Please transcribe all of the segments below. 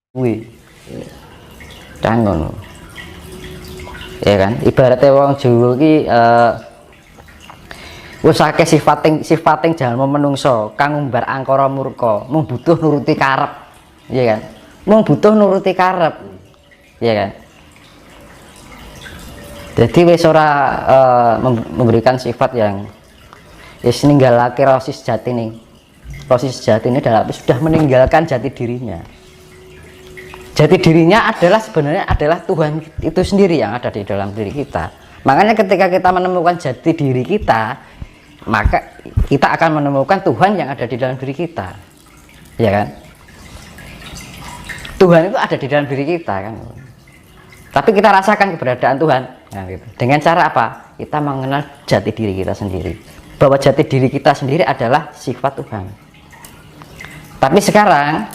kuwi kan ngono ya kan, ibaratnya wong Jawa ki wis akeh sifating jalma menungso kang ngumbar angkara murka mung butuh nuruti karep ya kan, mung butuh nuruti karep ya kan. Jadi wis ora memberikan sifat yang wis ninggalake rasa sejati nih. Rasa sejati ini dalam sudah meninggalkan jati dirinya. Jati dirinya adalah sebenarnya adalah Tuhan itu sendiri yang ada di dalam diri kita. Makanya ketika kita menemukan jati diri kita, maka kita akan menemukan Tuhan yang ada di dalam diri kita. Ya kan? Tuhan itu ada di dalam diri kita kan. Tapi kita rasakan keberadaan Tuhan. Nah, gitu. Dengan cara apa? Kita mengenal jati diri kita sendiri. Bahwa jati diri kita sendiri adalah sifat Tuhan. Tapi sekarang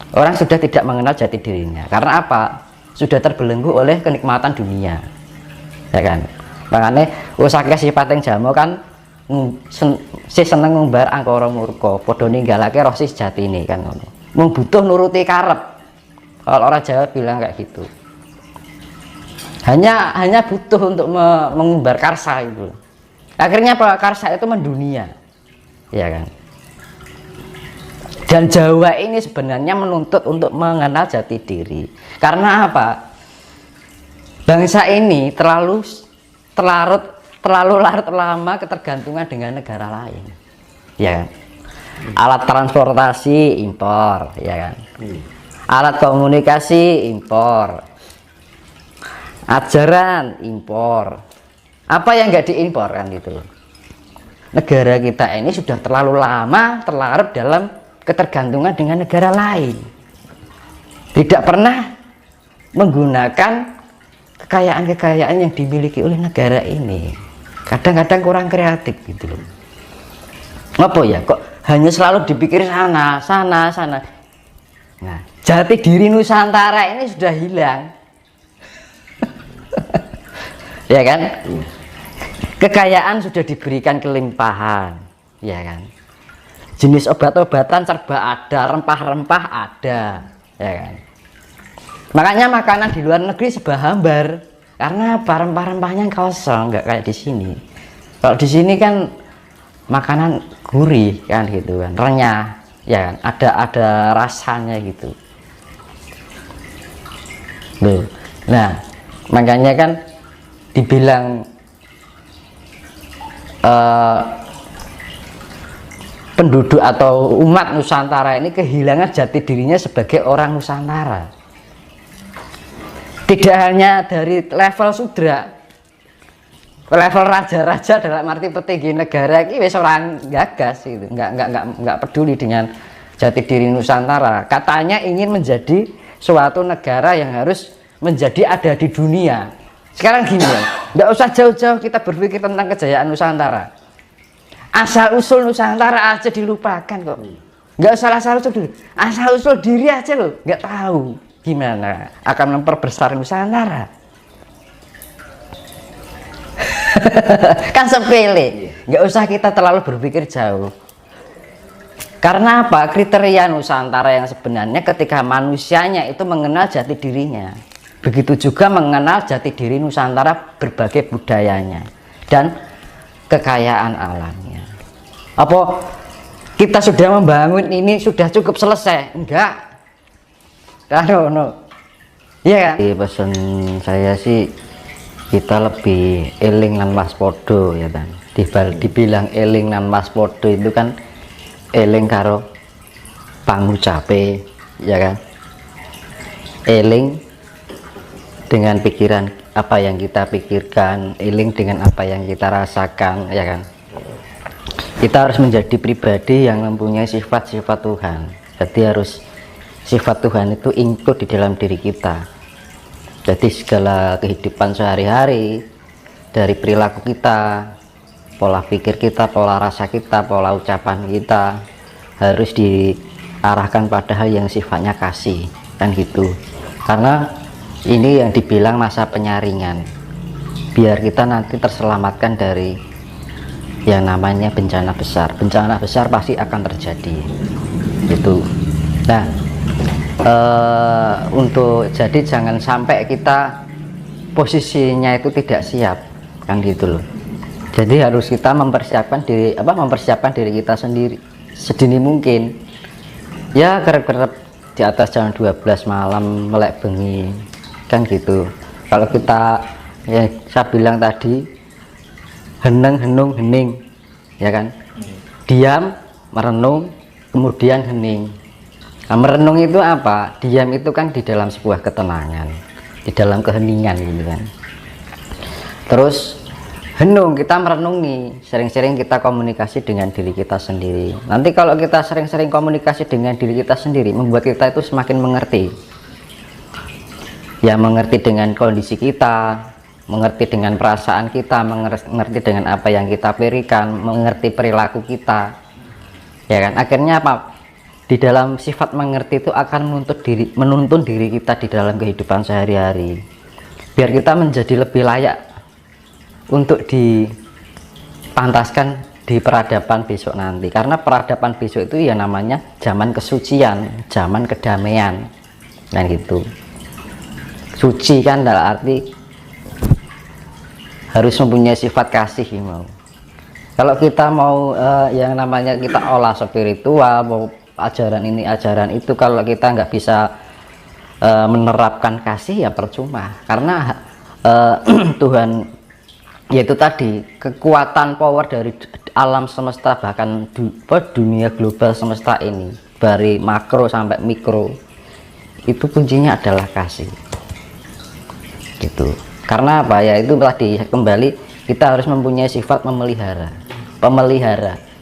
orang sudah tidak mengenal jati dirinya. Karena apa? Sudah terbelenggu oleh kenikmatan dunia. Ya kan? Makanya usake sifat yang jamu kan si seneng ngumbar angkara murka, padha ninggalake roh sejatine kan ngono. Mung butuh nuruti karep. Kalau orang Jawa bilang kayak gitu. Hanya butuh untuk mengumbar karsa itu. Akhirnya apa? Karsa itu mendunia. Ya kan? Dan Jawa ini sebenarnya menuntut untuk mengenal jati diri. Karena apa? Bangsa ini terlalu larut lama ketergantungan dengan negara lain. Ya kan? Alat transportasi impor, ya kan? Alat komunikasi impor. Ajaran impor. Apa yang nggak diimpor kan gitu loh. Negara kita ini sudah terlalu lama terlarut dalam ketergantungan dengan negara lain. Tidak pernah menggunakan kekayaan-kekayaan yang dimiliki oleh negara ini. Kadang-kadang kurang kreatif gitu loh. Apa ya kok hanya selalu dipikir sana. Nah, jati diri Nusantara ini sudah hilang. Ya kan? Kekayaan sudah diberikan kelimpahan, ya kan? Jenis obat-obatan serba ada, rempah-rempah ada, ya kan? Makanya makanan di luar negeri serba hambar. Karena apa? Rempah-rempahnya kosong, nggak kayak di sini. Kalau di sini kan makanan gurih kan gitu kan, renyah, ya kan? Ada rasanya gitu. Loh. Nah, makanya kan dibilang penduduk atau umat Nusantara ini kehilangan jati dirinya sebagai orang Nusantara. Tidak hanya dari level sudra, level raja-raja dalam arti petinggi negara ini wis orang gagas itu, nggak peduli dengan jati diri Nusantara. Katanya ingin menjadi suatu negara yang harus menjadi ada di dunia. Sekarang gini ya, nggak usah jauh-jauh kita berpikir tentang kejayaan Nusantara. Asal-usul Nusantara aja dilupakan kok. Nggak usah asal-usul dulu. Asal-usul diri aja loh, nggak tahu gimana akan memperbesar Nusantara. Kan sepele, nggak usah kita terlalu berpikir jauh. Karena apa? Kriteria Nusantara yang sebenarnya ketika manusianya itu mengenal jati dirinya. Begitu juga mengenal jati diri Nusantara berbagai budayanya dan kekayaan alamnya. Apa kita sudah membangun ini sudah cukup selesai? Enggak. No. Iya kan? Pesan saya sih kita lebih eling lan waspada ya kan. Dibilang eling lan waspada itu kan eling karo pangucape ya kan. Eling dengan pikiran apa yang kita pikirkan, eling dengan apa yang kita rasakan, ya kan? Kita harus menjadi pribadi yang mempunyai sifat-sifat Tuhan. Jadi harus sifat Tuhan itu include di dalam diri kita. Jadi segala kehidupan sehari-hari, dari perilaku kita, pola pikir kita, pola rasa kita, pola ucapan kita harus diarahkan pada hal yang sifatnya kasih, kan gitu. Karena ini yang dibilang masa penyaringan, biar kita nanti terselamatkan dari yang namanya bencana besar. Bencana besar pasti akan terjadi itu. Nah, untuk jadi jangan sampai kita posisinya itu tidak siap, kan gitu loh. Jadi harus kita mempersiapkan diri kita sendiri sedini mungkin. Ya kerep-kerep di atas jam 12 malam melek bengi, kan gitu. Kalau kita, ya saya bilang tadi, heneng hening, ya kan, diam merenung kemudian hening. Nah, merenung itu apa? Diam itu kan di dalam sebuah ketenangan, di dalam keheningan gitu kan. Terus henung, kita merenungi, sering-sering kita komunikasi dengan diri kita sendiri. Nanti kalau kita sering-sering komunikasi dengan diri kita sendiri, membuat kita itu semakin mengerti. Ya mengerti dengan kondisi kita, mengerti dengan perasaan kita, mengerti dengan apa yang kita berikan, mengerti perilaku kita. Ya kan, akhirnya apa? Di dalam sifat mengerti itu akan menuntun diri kita di dalam kehidupan sehari-hari, biar kita menjadi lebih layak untuk dipantaskan di peradaban besok nanti. Karena peradaban besok itu ya namanya zaman kesucian, zaman kedamaian, dan gitu. Suci kan dalam arti harus mempunyai sifat kasih mau. Kalau kita mau yang namanya kita olah spiritual, mau ajaran ini ajaran itu, kalau kita nggak bisa menerapkan kasih ya percuma. Karena Tuhan, yaitu tadi kekuatan power dari alam semesta, bahkan dunia global semesta ini dari makro sampai mikro, itu kuncinya adalah kasih gitu. Karena apa ya, itu tadi kembali kita harus mempunyai sifat pemelihara.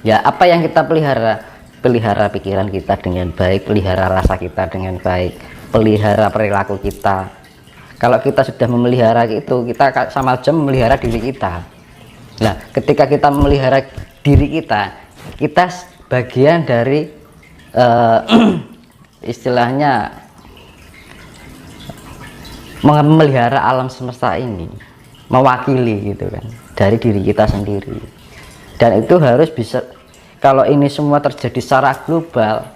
Ya apa yang kita pelihara pikiran kita dengan baik, pelihara rasa kita dengan baik, pelihara perilaku kita. Kalau kita sudah memelihara itu, kita sama aja memelihara diri kita. Nah ketika kita memelihara diri kita bagian dari istilahnya memelihara alam semesta ini, mewakili gitu kan, dari diri kita sendiri. Dan itu harus bisa, kalau ini semua terjadi secara global,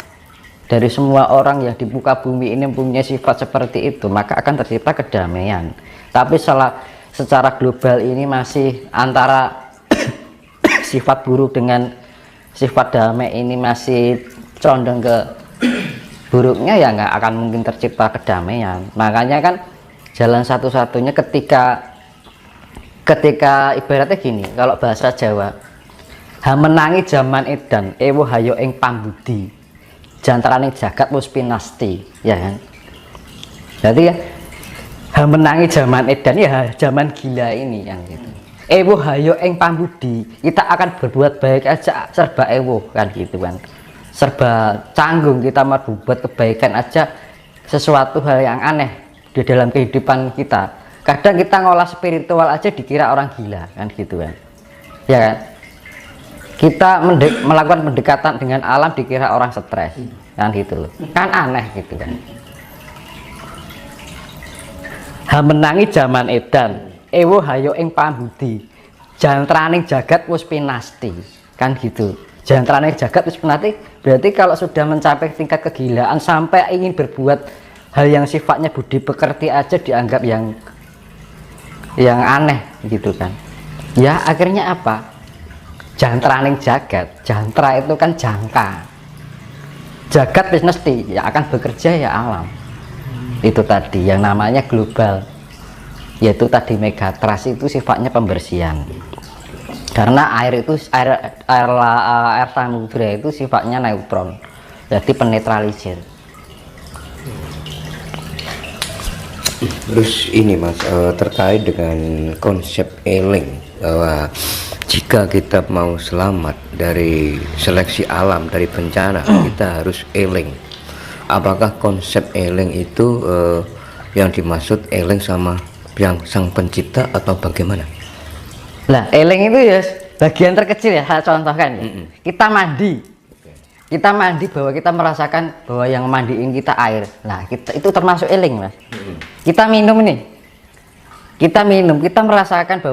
dari semua orang yang di muka bumi ini mempunyai sifat seperti itu, maka akan tercipta kedamaian. Tapi secara global ini masih antara sifat buruk dengan sifat damai ini masih condong ke buruknya, ya nggak akan mungkin tercipta kedamaian. Makanya kan jalan satu-satunya ketika ibaratnya gini, kalau bahasa Jawa, hamenangi zaman edan ewo hayo ing pambudi jantraning jagat wis pinasti, ya kan. Jadi ya hamenangi zaman edan, ya zaman gila ini yang gitu. Ewo hayo ing pambudi, kita akan berbuat baik aja serba ewo kan gitu kan, serba canggung, kita mau berbuat kebaikan aja sesuatu hal yang aneh di dalam kehidupan kita. Kadang kita ngolah spiritual aja dikira orang gila kan gitu kan, ya kan. Kita melakukan pendekatan dengan alam dikira orang stres kan gitu loh, kan aneh gitu kan. Hamenangi zaman edan ewo hayo ing pambudi jantraning jagat wis pinasti kan gitu. Jantraning jagat wis pinasti berarti kalau sudah mencapai tingkat kegilaan sampai ingin berbuat hal yang sifatnya budi pekerti aja dianggap yang aneh gitu kan. Ya akhirnya apa? Jantraning jagat, jantra itu kan jangka, jagat wis mesti ya akan bekerja ya alam. Itu tadi yang namanya global, yaitu tadi megatrust itu sifatnya pembersihan. Karena air samudra itu sifatnya neutron, jadi penetralisir. Terus ini Mas, terkait dengan konsep eling, bahwa jika kita mau selamat dari seleksi alam, dari bencana, kita harus eling. Apakah konsep eling itu yang dimaksud eling sama yang sang pencipta atau bagaimana? Nah eling itu ya bagian terkecil ya, saya contohkan ya. Kita mandi bahwa kita merasakan bahwa yang mandiin kita air. Nah kita itu termasuk eling Mas. Kita minum nih, kita merasakan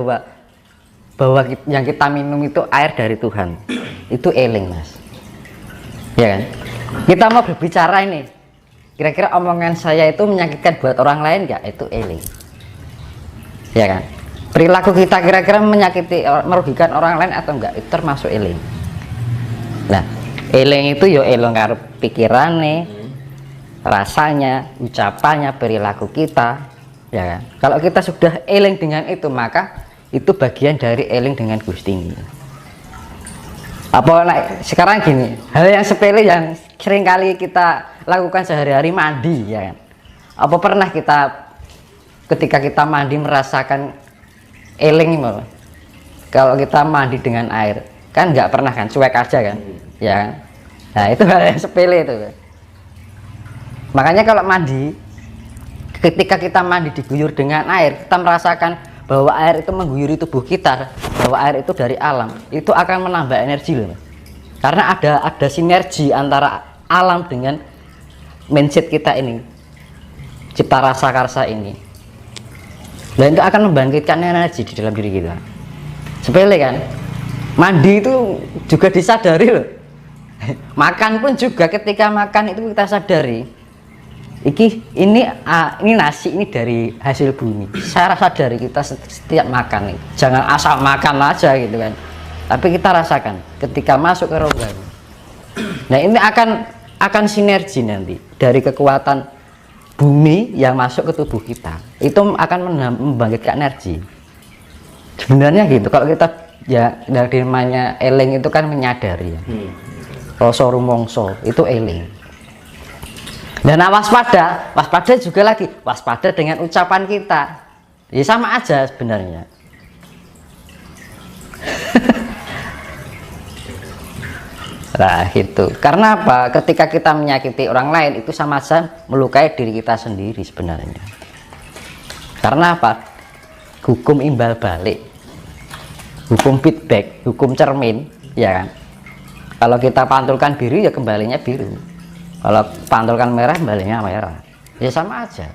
bahwa yang kita minum itu air dari Tuhan. Itu eling Mas, ya kan. Kita mau berbicara ini, kira-kira omongan saya itu menyakitkan buat orang lain nggak? Itu eling, ya kan? Perilaku kita kira-kira menyakiti, merugikan orang lain atau enggak? Itu termasuk eling. Nah, eling itu yo eling karo pikirannya, rasanya, ucapannya, perilaku kita, ya kan? Kalau kita sudah eling dengan itu, maka itu bagian dari eling dengan Gusti. Apa sekarang gini, hal yang sepele yang sering kali kita lakukan sehari-hari, mandi, ya kan? Apa pernah kita ketika kita mandi merasakan eling malah? Kalau kita mandi dengan air kan nggak pernah kan, cuek aja kan, ya kan? Nah itu hal yang sepele itu. Makanya kalau mandi, ketika kita mandi diguyur dengan air, kita merasakan bahwa air itu mengguyuri tubuh kita, bahwa air itu dari alam, itu akan menambah energi loh. Karena ada sinergi antara alam dengan mindset kita ini, cipta rasa karsa ini. Dan itu akan membangkitkan energi di dalam diri kita. Sepele kan? Mandi itu juga disadari loh. Makan pun juga, ketika makan itu kita sadari. Ini nasi ini dari hasil bumi. Saya sadari kita setiap makan nih, jangan asal makan aja gitu kan. Tapi kita rasakan ketika masuk ke rohani. Nah ini akan sinergi nanti dari kekuatan bumi yang masuk ke tubuh kita. Itu akan membangkitkan energi. Sebenarnya gitu. Kalau kita ya dari namanya eling itu kan menyadari. Ya. Rasa rumongso itu eling. Dan waspada juga lagi, waspada dengan ucapan kita. Ya sama aja sebenarnya. Nah gitu. Karena apa? Ketika kita menyakiti orang lain itu sama saja melukai diri kita sendiri sebenarnya. Karena apa? Hukum imbal balik, hukum feedback, hukum cermin, ya kan? Kalau kita pantulkan biru ya kembalinya biru. Kalau pantulkan merah kembalinya merah. Ya sama aja.